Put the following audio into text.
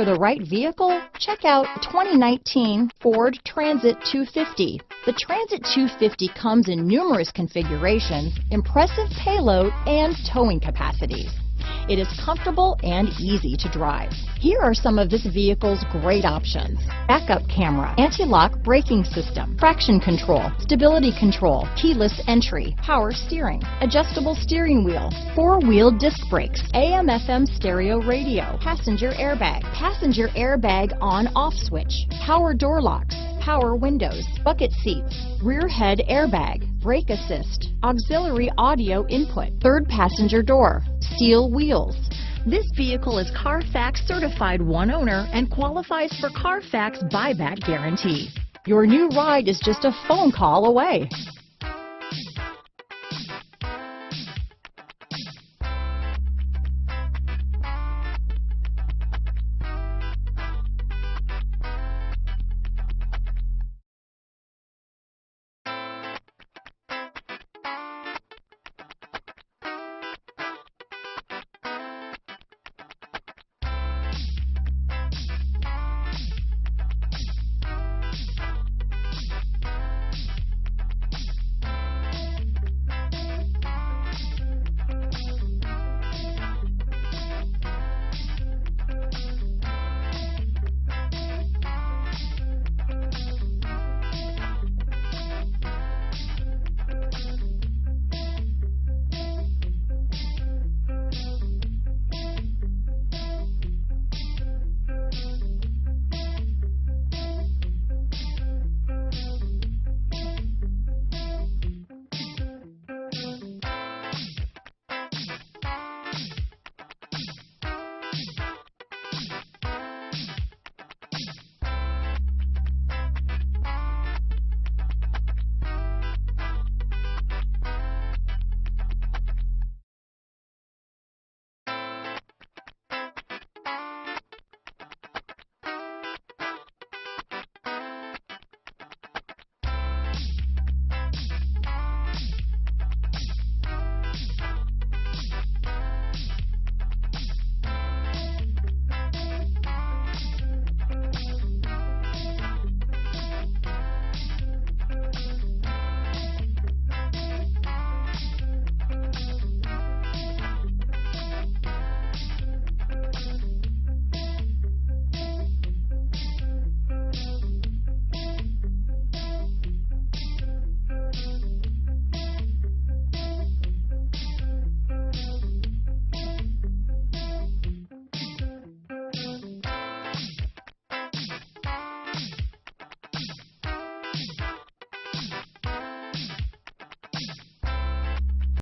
for the right vehicle? Check out 2019 Ford Transit 250. The Transit 250 comes in numerous configurations, impressive payload, and towing capacities. It is comfortable and easy to drive. Here are some of this vehicle's great options: backup camera, anti-lock braking system, traction control, stability control, keyless entry, power steering, adjustable steering wheel, four-wheel disc brakes, AM/FM stereo radio, passenger airbag on/off switch, power door locks, power windows, bucket seats, rear head airbag, brake assist, auxiliary audio input, third passenger door, steel wheels. This vehicle is Carfax certified one owner and qualifies for Carfax buyback guarantee. Your new ride is just a phone call away.